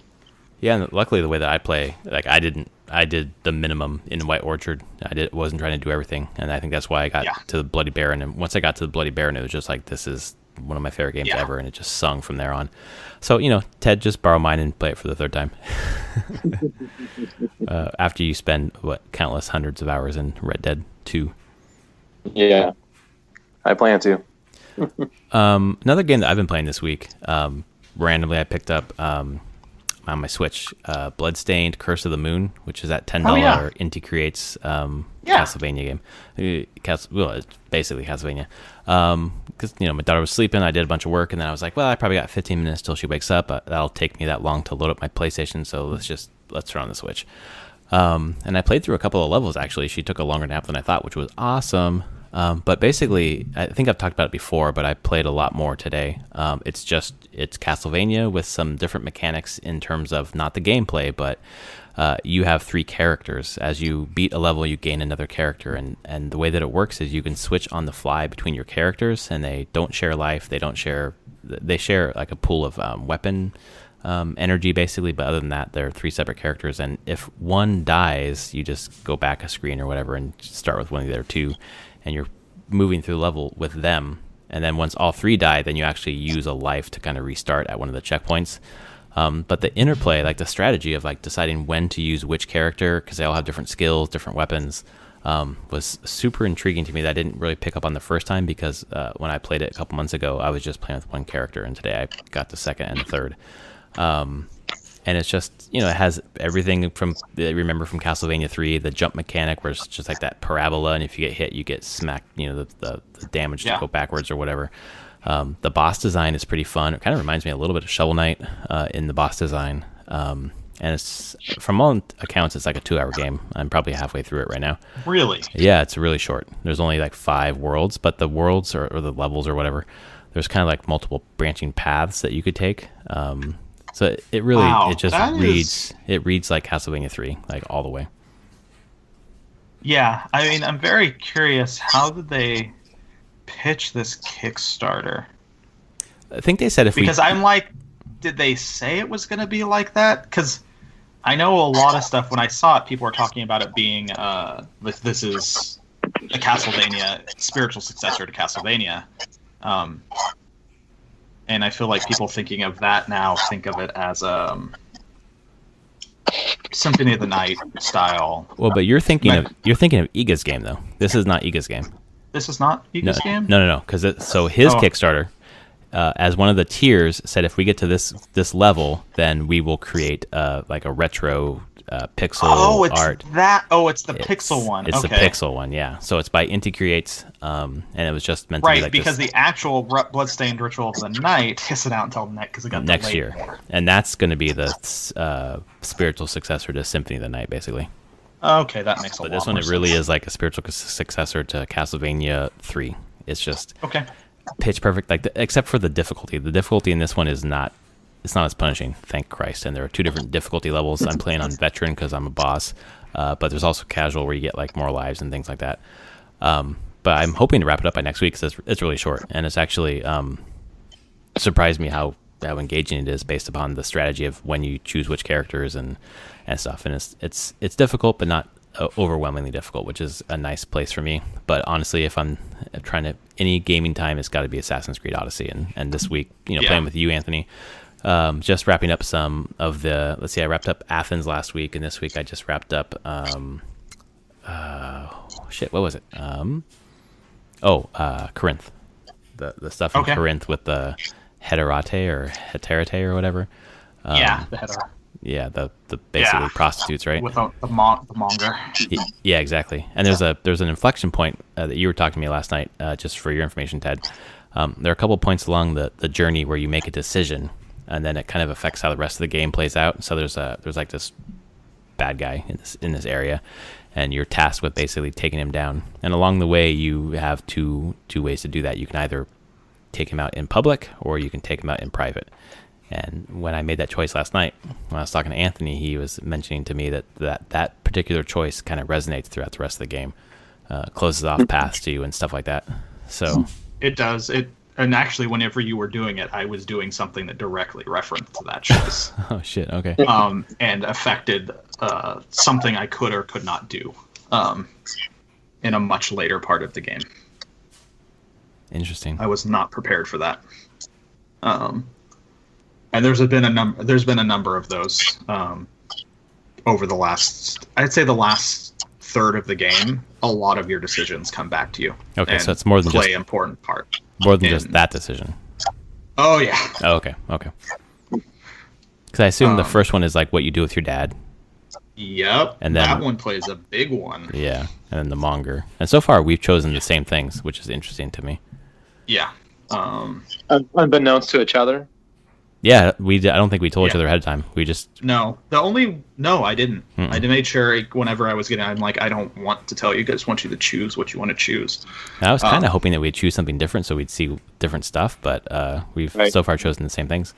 Yeah, and luckily the way that I play, like I did the minimum in White Orchard. Wasn't trying to do everything, and I think that's why I got to the Bloody Baron. And once I got to the Bloody Baron, it was just like, this is one of my favorite games ever, and it just sung from there on. So, Ted, just borrow mine and play it for the third time. After you spend countless hundreds of hours in Red Dead 2. Yeah, I plan to. Another game that I've been playing this week, randomly I picked up on my Switch, Bloodstained Curse of the Moon, which is that $10 Inti Creates Castlevania game. It's basically Castlevania. Because my daughter was sleeping, I did a bunch of work, and then I was like, well, I probably got 15 minutes till she wakes up. That'll take me that long to load up my PlayStation, so let's turn on the Switch. And I played through a couple of levels, actually. She took a longer nap than I thought, which was awesome. But basically, I think I've talked about it before, but I played a lot more today. It's Castlevania with some different mechanics in terms of not the gameplay, but you have 3 characters. As you beat a level, you gain another character, and the way that it works is you can switch on the fly between your characters, and they don't share life. They share like a pool of weapon energy, basically, but other than that, they're 3 separate characters, and if one dies, you just go back a screen or whatever and start with one of the other 2, and you're moving through the level with them. And then once all 3 die, then you actually use a life to kind of restart at one of the checkpoints. But the interplay, like the strategy of like deciding when to use which character, because they all have different skills, different weapons, was super intriguing to me that I didn't really pick up on the first time, because when I played it a couple months ago, I was just playing with one character, and today I got the second and the third. And it's just, it has everything from, remember from Castlevania 3, the jump mechanic where it's just like that parabola, and if you get hit, you get smacked, the damage to go backwards or whatever. The boss design is pretty fun. It kind of reminds me a little bit of Shovel Knight in the boss design. And it's, from all accounts, it's like a 2-hour game. I'm probably halfway through it right now. Really? Yeah, it's really short. There's only like 5 worlds, but the worlds or the levels or whatever, there's kind of like multiple branching paths that you could take. So it really, it just reads like Castlevania 3, like all the way. Yeah, I mean, I'm very curious, how did they pitch this Kickstarter? I think they said because I'm like, did they say it was going to be like that? Because I know a lot of stuff, when I saw it, people were talking about it being, this is a Castlevania, spiritual successor to Castlevania. And I feel like people thinking of that now think of it as Symphony of the Night style. Well, but you're thinking of Iga's game, though. This is not Iga's game. This is not Iga's game? No. Because his Kickstarter, as one of the tiers, said if we get to this level, then we will create like a retro pixel art. It's the pixel one. It's the pixel one, yeah. So it's by Inti Creates, and it was just meant to be like because the actual Bloodstained Ritual of the Night isn't out until next year, more. And that's going to be the spiritual successor to Symphony of the Night, basically. Okay, that makes a lot more sense. But this one, it really is like a spiritual successor to Castlevania 3. It's just pitch perfect, except for the difficulty. The difficulty in this one is not. It's not as punishing, thank Christ. And there are 2 different difficulty levels. I'm playing on veteran because I'm a boss, but there's also casual where you get like more lives and things like that. But I'm hoping to wrap it up by next week because it's really short, and it's actually surprised me how engaging it is based upon the strategy of when you choose which characters and stuff. And it's difficult, but not overwhelmingly difficult, which is a nice place for me. But honestly, if I'm trying to any gaming time, it's got to be Assassin's Creed Odyssey. And this week, playing with you, Anthony. Just wrapping up some of the. Let's see, I wrapped up Athens last week, and this week I just wrapped up. What was it? Corinth. The stuff in Corinth with the heterate or whatever. The hetero. Yeah, the basically prostitutes, right? With the monger. Yeah, exactly. And there's an inflection point that you were talking to me last night. Just for your information, Ted. There are a couple of points along the journey where you make a decision, and then it kind of affects how the rest of the game plays out. So there's like this bad guy in this area, and you're tasked with basically taking him down. And along the way, you have two ways to do that. You can either take him out in public, or you can take him out in private. And when I made that choice last night, when I was talking to Anthony, he was mentioning to me that particular choice kind of resonates throughout the rest of the game, closes off paths to you and stuff like that. So it does. And actually, whenever you were doing it, I was doing something that directly referenced to that choice. Oh shit! Okay. And affected something I could or could not do in a much later part of the game. Interesting. I was not prepared for that. And there's been a number of those over the last, I'd say the last third of the game. A lot of your decisions come back to you. Okay, so it's more than play just important part. More than just that decision. Oh yeah. Oh, okay. Because I assume the first one is like what you do with your dad. Yep. And then that one plays a big one. Yeah, and then the monger. And so far, we've chosen the same things, which is interesting to me. Yeah. Unbeknownst to each other. Yeah, I don't think we told each other ahead of time. We just No, I didn't. Mm-mm. I made sure whenever I was getting, I'm like, I don't want to tell you. I just want you to choose what you want to choose. I was kind of hoping that we'd choose something different, so we'd see different stuff. But we've so far chosen the same things.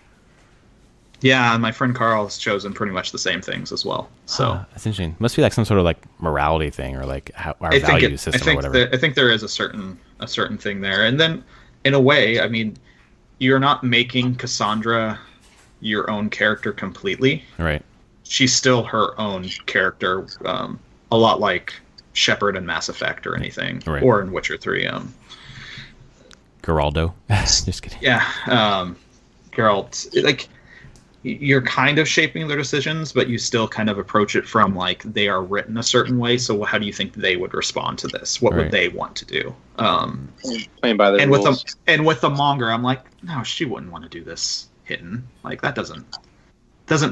Yeah, and my friend Carl has chosen pretty much the same things as well. So that's interesting. Must be like some sort of like morality thing, or like our value system, or whatever. I think there is a certain thing there, and then in a way, I mean, you're not making Cassandra your own character completely. Right. She's still her own character, a lot like Shepard in Mass Effect or anything, right. Or in Witcher 3. Geraldo. Just kidding. Yeah, Geralt. Like, you're kind of shaping their decisions, but you still kind of approach it from like they are written a certain way. So how do you think they would respond to this? What would they want to do? Playing by their rules. With the monger, I'm like, no, she wouldn't want to do this hidden. Like that doesn't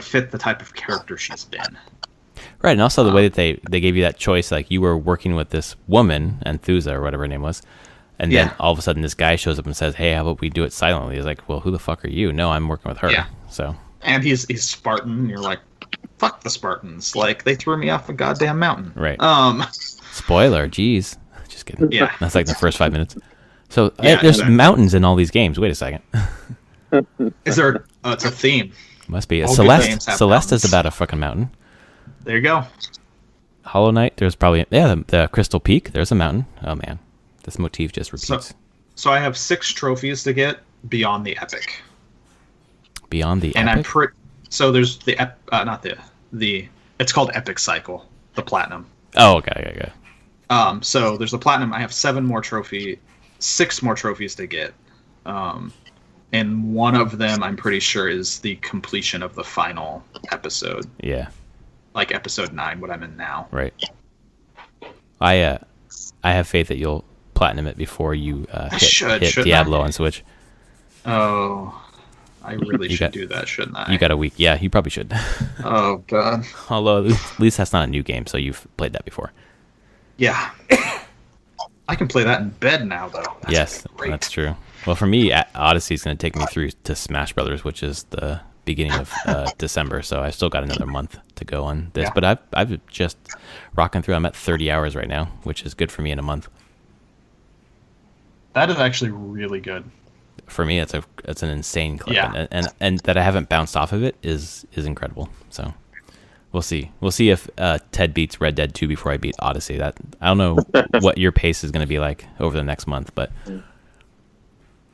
fit the type of character she's been. Right, and also the way that they gave you that choice, like you were working with this woman, Anthusa or whatever her name was, and then all of a sudden this guy shows up and says, "Hey, how about we do it silently?" He's like, "Well, who the fuck are you?" "No, I'm working with her." Yeah. So. And he's Spartan. And you're like, fuck the Spartans. Like they threw me off a goddamn mountain. Right. Spoiler. Jeez. Just kidding. Yeah. That's like the first 5 minutes. So there's mountains in all these games. Wait a second. Is there? Oh, it's a theme. Must be. Celeste is about a fucking mountain. There you go. Hollow Knight. There's probably the Crystal Peak. There's a mountain. Oh man, this motif just repeats. So I have 6 trophies to get beyond the epic. Beyond the and epic? So there's the it's called Epic Cycle, the platinum. Oh, okay. So there's the platinum. I have 6 more trophies to get, and one of them I'm pretty sure is the completion of the final episode. Yeah, like episode 9, what I'm in now. Right. I have faith that you'll platinum it before you hit Diablo on Switch. Oh. I really should do that, shouldn't I? You got a week. Yeah, you probably should. Oh, God. Although, at least that's not a new game, so you've played that before. Yeah. I can play that in bed now, though. That's true. Well, for me, Odyssey is going to take me through to Smash Brothers, which is the beginning of December, so I still got another month to go on this. Yeah. But I've just rocking through. I'm at 30 hours right now, which is good for me in a month. That is actually really good. For me, it's an insane clip, and that I haven't bounced off of it is incredible. So we'll see if Ted beats Red Dead 2 before I beat Odyssey. That I don't know what your pace is going to be like over the next month, but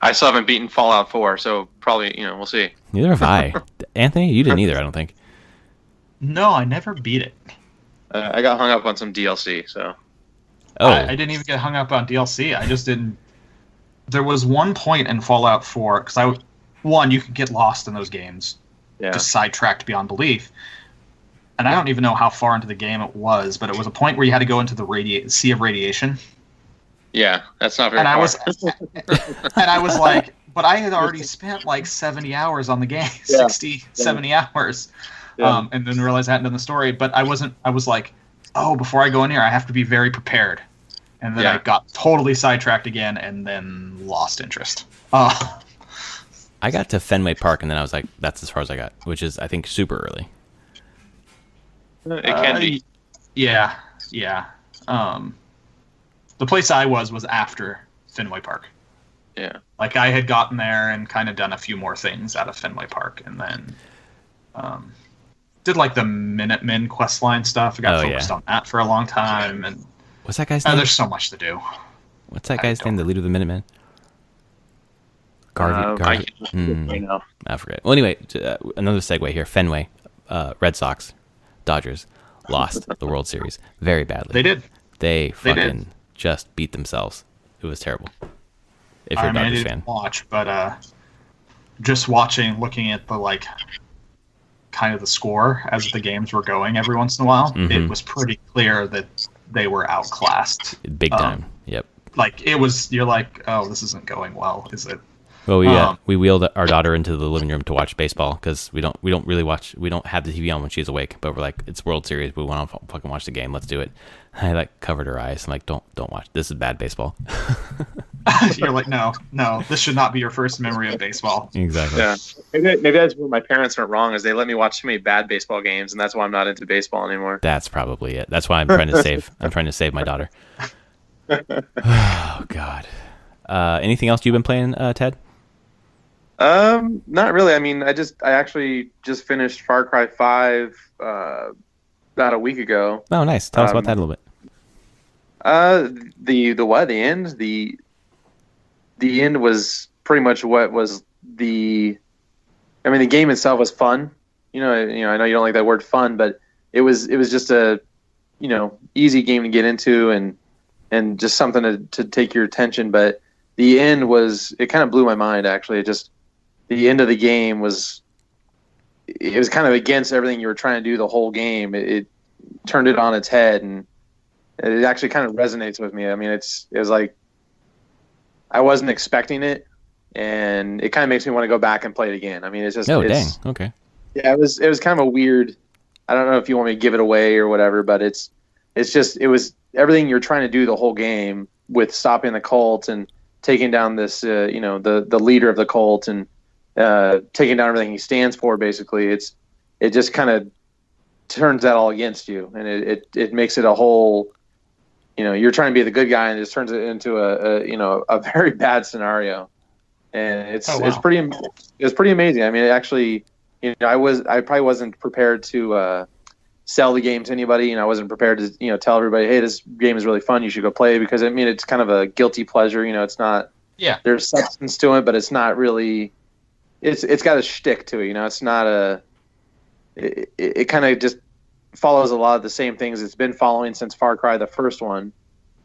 I still haven't beaten Fallout 4, so probably we'll see. Neither have I. Anthony, you didn't either, I don't think. No, I never beat it. I got hung up on some DLC, so. Oh, I didn't even get hung up on DLC. I just didn't. There was one point in Fallout 4, because you could get lost in those games, just sidetracked beyond belief. And I don't even know how far into the game it was, but it was a point where you had to go into the sea of radiation. Yeah, that's not very far. And I was like, but I had already spent like 70 hours on the game, 70 hours, and then realized I hadn't done the story. But I was like, oh, before I go in here, I have to be very prepared. And then I got totally sidetracked again, and then lost interest. I got to Fenway Park, and then I was like, "That's as far as I got," which is, I think, super early. It can be. Yeah. The place I was after Fenway Park. Yeah. Like I had gotten there and kind of done a few more things out of Fenway Park, and then did like the Minutemen questline stuff. I got focused on that for a long time, and. What's that guy's name? There's so much to do. What's that guy's name? The leader of the Minutemen? Garvey. Right now. I forget. Well, anyway, another segue here. Fenway, Red Sox, Dodgers lost the World Series very badly. They did. They fucking just beat themselves. It was terrible. If you're a Dodgers I didn't watch, but just watching, looking at the kind of the score as the games were going every once in a while, it was pretty clear that they were outclassed. Big time. Yep. You're like, oh, this isn't going well, is it? Well, we wheeled our daughter into the living room to watch baseball because we don't really watch. We don't have the TV on when she's awake. But we're like, it's World Series. We want to fucking watch the game. Let's do it. I covered her eyes. I'm like, don't watch. This is bad baseball. You're like, no, this should not be your first memory of baseball. Exactly. Yeah. Maybe that's where my parents went wrong, is they let me watch too many bad baseball games, and that's why I'm not into baseball anymore. That's probably it. That's why I'm trying to save. I'm trying to save my daughter. Oh God. Anything else you've been playing, Ted? Not really. I mean, I actually just finished Far Cry 5 about a week ago. Oh, nice. Tell us about that a little bit. The end? The end was pretty much what was the game itself was fun. I know you don't like that word fun, but it was just a, easy game to get into and just something to take your attention. But the end it kind of blew my mind, actually. The end of the game was kind of against everything you were trying to do the whole game. It turned it on its head, and it actually kind of resonates with me. I mean, it was like I wasn't expecting it, and it kind of makes me want to go back and play it again. I mean, it's just dang, okay. Yeah, it was kind of a weird. I don't know if you want me to give it away or whatever, but it was everything you're trying to do the whole game with stopping the cult and taking down this the leader of the cult and taking down everything he stands for. Basically, it just kind of turns that all against you, and it makes it a whole. You're trying to be the good guy, and it just turns it into a very bad scenario, and it's pretty amazing. I mean, it actually, I probably wasn't prepared to sell the game to anybody, and I wasn't prepared to tell everybody, hey, this game is really fun, you should go play, because it's kind of a guilty pleasure. It's not. Yeah. There's substance to it, but it's not really. It's got a shtick to it. It's not a. It kind of just follows a lot of the same things it's been following since Far Cry, the first one,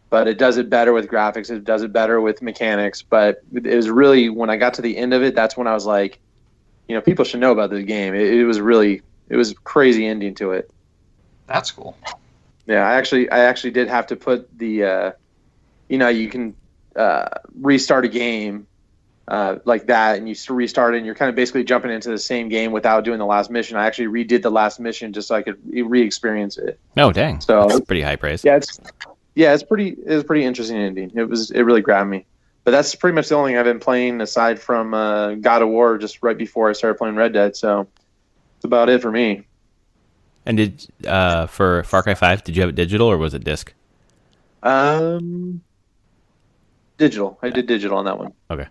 but it does it better with graphics. It does it better with mechanics. But it was really, when I got to the end of it, that's when I was like, people should know about this game. It was a crazy ending to it. That's cool. Yeah, I actually did have to put the, you can restart a game like that, and you restart it, and you're kind of basically jumping into the same game without doing the last mission. I actually redid the last mission just so I could re-experience it. Oh, dang! So that's pretty high praise. Yeah, it's pretty interesting ending. It really grabbed me. But that's pretty much the only thing I've been playing aside from God of War, just right before I started playing Red Dead. So that's about it for me. And did for Far Cry 5, did you have it digital or was it disc? Digital. I did digital on that one. Okay.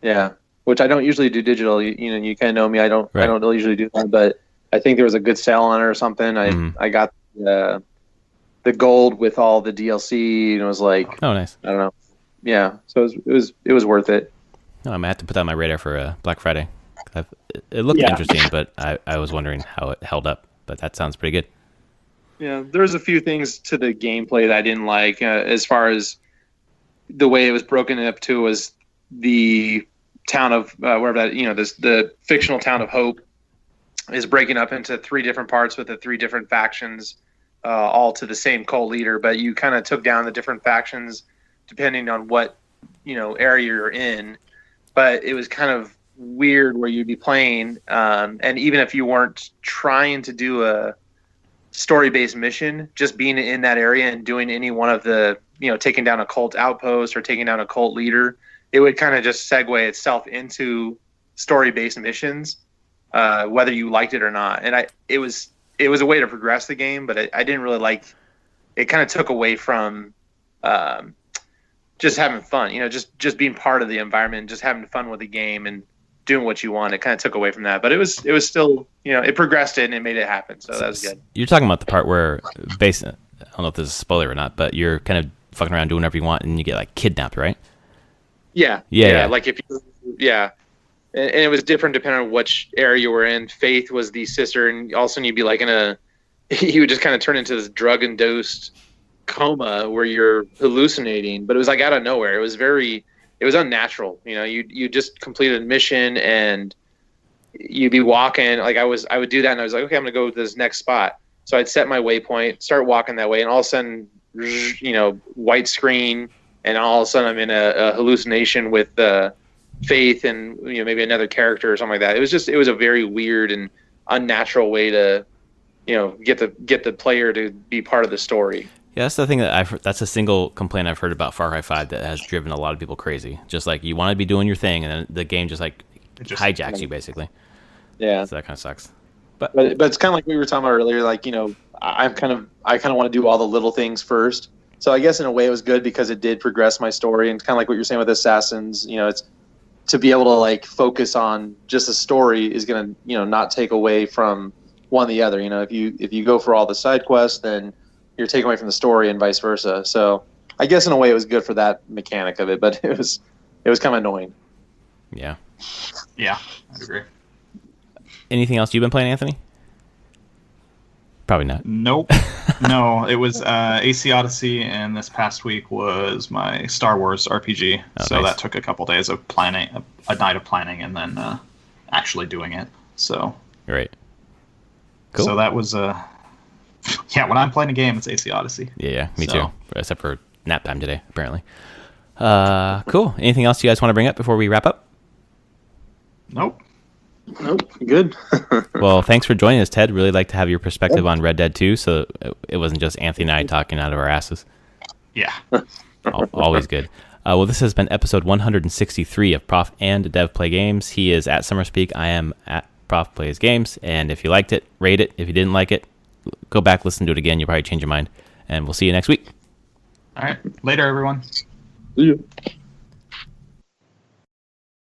Yeah, which I don't usually do digital. You kind of know me. I don't usually do that, but I think there was a good sale on it or something. I got the gold with all the DLC, and it was like, oh, nice. I don't know. Yeah, so it was worth it. No, I'm gonna have to put that on my radar for Black Friday. It looked interesting, but I was wondering how it held up. But that sounds pretty good. Yeah, there's a few things to the gameplay that I didn't like. As far as the way it was broken up to was the town of wherever that the fictional town of Hope is breaking up into 3 different parts with the 3 different factions, all to the same cult leader. But you kind of took down the different factions depending on what area you're in. But it was kind of weird where you'd be playing, and even if you weren't trying to do a story-based mission, just being in that area and doing any one of the taking down a cult outpost or taking down a cult leader, it would kind of just segue itself into story-based missions, whether you liked it or not. And it was a way to progress the game, but I didn't really like. It kind of took away from just having fun, just being part of the environment, just having fun with the game and doing what you want. It kind of took away from that, but it was still, it progressed it and it made it happen. So that was good. You're talking about the part where I don't know if this is a spoiler or not, but you're kind of fucking around doing whatever you want and you get kidnapped, right? Yeah. Like if yeah. And it was different depending on which area you were in. Faith was the sister, and all of a sudden you'd be like you would just kind of turn into this drug-induced coma where you're hallucinating. But it was like out of nowhere. It was unnatural. You know, you just completed a mission and you'd be walking. Like I would do that, and I was like, okay, I'm gonna go to this next spot. So I'd set my waypoint, start walking that way, and all of a sudden, you know, white screen, and all of a sudden I'm in a hallucination with Faith and, you know, maybe another character or something like that. It was a very weird and unnatural way to, you know, get the player to be part of the story. Yeah, that's the thing that's a single complaint I've heard about Far Cry 5 that has driven a lot of people crazy. Just like you want to be doing your thing, and then the game just hijacks you basically. Yeah, so that kind of sucks. But it's kind of like we were talking about earlier. Like, you know, I kind of want to do all the little things first. So I guess in a way it was good because it did progress my story, and kind of like what you're saying with Assassins. You know, it's to be able to like focus on just a story is going to, you know, not take away from one or the other. You know, if you go for all the side quests, then you're taking away from the story and vice versa. So I guess in a way it was good for that mechanic of it, but it was kind of annoying. Yeah. Yeah, I agree. Anything else you've been playing, Anthony? Probably not. Nope. No, it was AC Odyssey, and this past week was my Star Wars RPG. Oh, so nice. that took a couple days of planning, a night of planning, and then actually doing it. So Great. Cool. So that was yeah. When I'm playing a game, it's AC Odyssey. Yeah, me too. Except for nap time today, apparently. Cool. Anything else you guys want to bring up before we wrap up? Nope. Good. Well, thanks for joining us, Ted. Really like to have your perspective on Red Dead 2, so it wasn't just Anthony and I talking out of our asses. Yeah. Always good. Well, this has been episode 163 of Prof and Dev Play Games. He is at Summerspeak. I am at Prof Plays Games. And if you liked it, rate it. If you didn't like it, go back, listen to it again. You'll probably change your mind. And we'll see you next week. All right. Later, everyone. See you.